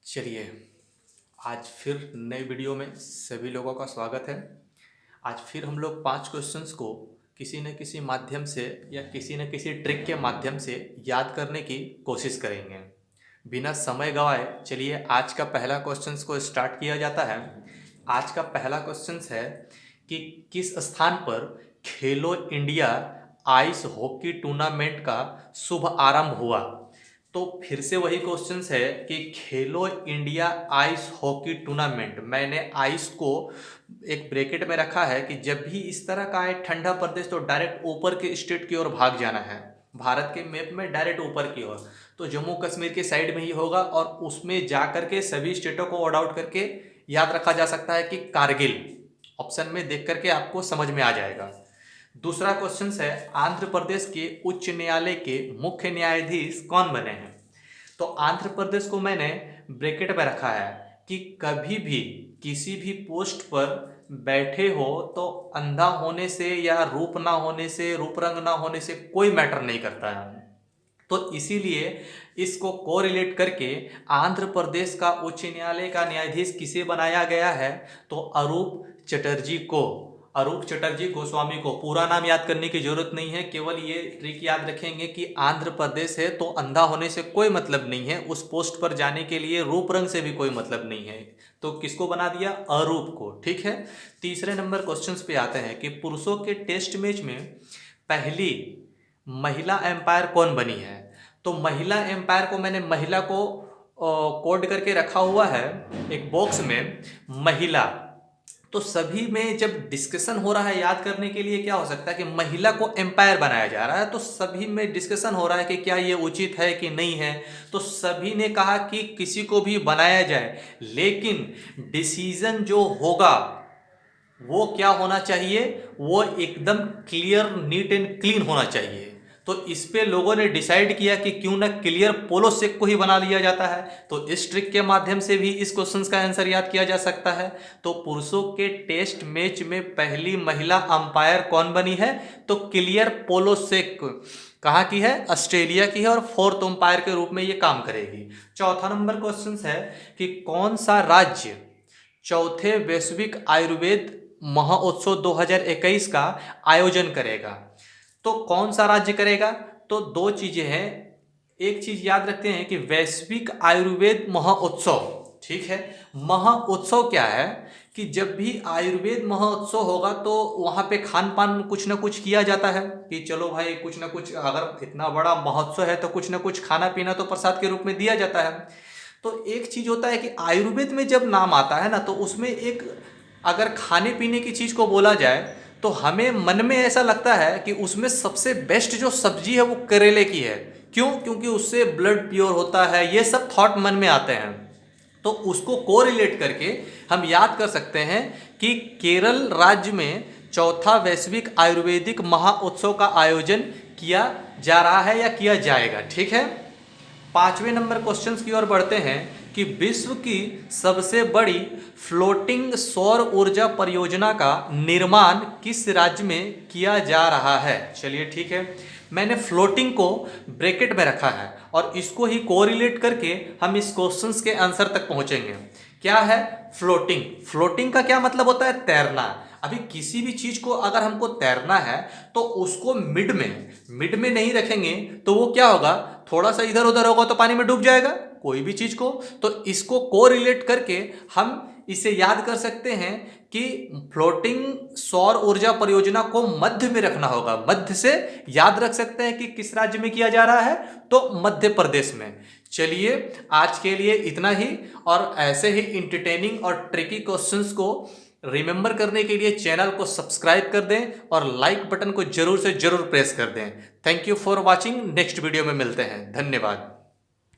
चलिए, आज फिर नए वीडियो में सभी लोगों का स्वागत है। आज फिर हम लोग 5 क्वेश्चंस को किसी न किसी माध्यम से या किसी न किसी ट्रिक के माध्यम से याद करने की कोशिश करेंगे। बिना समय गंवाए चलिए आज का पहला क्वेश्चंस को स्टार्ट किया जाता है। आज का पहला क्वेश्चंस है कि किस स्थान पर खेलो इंडिया आइस हॉकी टूर्नामेंट का शुभ आरंभ हुआ। तो फिर से वही क्वेश्चंस है कि खेलो इंडिया आइस हॉकी टूर्नामेंट, मैंने आइस को एक ब्रैकेट में रखा है कि जब भी इस तरह का है ठंडा प्रदेश तो डायरेक्ट ऊपर के स्टेट की ओर भाग जाना है। भारत के मैप में डायरेक्ट ऊपर की ओर, तो जम्मू कश्मीर के साइड में ही होगा और उसमें जा करके सभी स्टेटों को वर्ड आउट करके याद रखा जा सकता है कि कारगिल। ऑप्शन में देख करके आपको समझ में आ जाएगा। दूसरा क्वेश्चन है आंध्र प्रदेश के उच्च न्यायालय के मुख्य न्यायाधीश कौन बने हैं। तो आंध्र प्रदेश को मैंने ब्रैकेट में रखा है कि कभी भी किसी भी पोस्ट पर बैठे हो तो अंधा होने से या रूप ना होने से, रूप रंग ना होने से कोई मैटर नहीं करता है। तो इसीलिए इसको कोरिलेट करके आंध्र प्रदेश का उच्च न्यायालय का न्यायाधीश किसे बनाया गया है, तो अरूप चटर्जी को, अरूप चटर्जी गोस्वामी को। पूरा नाम याद करने की जरूरत नहीं है, केवल ये ट्रिक याद रखेंगे कि आंध्र प्रदेश है तो अंधा होने से कोई मतलब नहीं है, उस पोस्ट पर जाने के लिए रूप रंग से भी कोई मतलब नहीं है। तो किसको बना दिया, अरूप को। ठीक है, तीसरे नंबर क्वेश्चन पे आते हैं कि पुरुषों के टेस्ट मैच में पहली महिला एम्पायर कौन बनी है। तो महिला एम्पायर को मैंने महिला को कोड करके रखा हुआ है एक बॉक्स में, महिला। तो सभी में जब डिस्कशन हो रहा है याद करने के लिए क्या हो सकता है कि महिला को एम्पायर बनाया जा रहा है, तो सभी में डिस्कशन हो रहा है कि क्या ये उचित है कि नहीं है। तो सभी ने कहा कि किसी को भी बनाया जाए, लेकिन डिसीजन जो होगा वो क्या होना चाहिए, वो एकदम क्लियर, नीट एंड क्लीन होना चाहिए। तो इस पे लोगों ने डिसाइड किया कि क्यों ना क्लियर पोलो सेक को ही बना लिया जाता है। तो इस ट्रिक के माध्यम से भी इस क्वेश्चन का आंसर याद किया जा सकता है। तो पुरुषों के टेस्ट मैच में पहली महिला अंपायर कौन बनी है, तो क्लियर पोलो सेक। कहाँ की है, ऑस्ट्रेलिया की है, और फोर्थ अंपायर के रूप में ये काम करेगी। चौथा नंबर क्वेश्चन है कि कौन सा राज्य चौथे वैश्विक आयुर्वेद महोत्सव 2021 का आयोजन करेगा। तो कौन सा राज्य करेगा, तो दो चीजें हैं। एक चीज याद रखते हैं कि वैश्विक आयुर्वेद महोत्सव, ठीक है, महोत्सव क्या है कि जब भी आयुर्वेद महोत्सव होगा तो वहां पे खान पान कुछ ना कुछ किया जाता है कि चलो भाई कुछ ना कुछ, अगर इतना बड़ा महोत्सव है तो कुछ ना कुछ खाना पीना तो प्रसाद के रूप में दिया जाता है। तो एक चीज होता है कि आयुर्वेद में जब नाम आता है ना, तो उसमें एक, अगर खाने पीने की चीज को बोला जाए तो हमें मन में ऐसा लगता है कि उसमें सबसे बेस्ट जो सब्जी है वो करेले की है। क्यों, क्योंकि उससे ब्लड प्योर होता है, ये सब थॉट मन में आते हैं। तो उसको कोरिलेट करके हम याद कर सकते हैं कि केरल राज्य में चौथा वैश्विक आयुर्वेदिक महोत्सव का आयोजन किया जा रहा है या किया जाएगा। ठीक है, पांचवें नंबर क्वेश्चन की ओर बढ़ते हैं कि विश्व की सबसे बड़ी फ्लोटिंग सौर ऊर्जा परियोजना का निर्माण किस राज्य में किया जा रहा है। चलिए ठीक है, मैंने फ्लोटिंग को ब्रैकेट में रखा है और इसको ही कोरिलेट करके हम इस क्वेश्चंस के आंसर तक पहुंचेंगे। क्या है फ्लोटिंग, फ्लोटिंग का क्या मतलब होता है, तैरना। अभी किसी भी चीज को अगर हमको तैरना है तो उसको मिड में नहीं रखेंगे तो वो क्या होगा, थोड़ा सा इधर उधर होगा तो पानी में डूब जाएगा कोई भी चीज को। तो इसको कोरिलेट करके हम इसे याद कर सकते हैं कि फ्लोटिंग सौर ऊर्जा परियोजना को मध्य में रखना होगा। मध्य से याद रख सकते हैं कि किस राज्य में किया जा रहा है, तो मध्य प्रदेश में। चलिए आज के लिए इतना ही, और ऐसे ही इंटरटेनिंग और ट्रिकी क्वेश्चंस को रिमेंबर करने के लिए चैनल को सब्सक्राइब कर दें और लाइक बटन को जरूर से जरूर प्रेस कर दें। Thank you for watching, next video में मिलते हैं, धन्यवाद।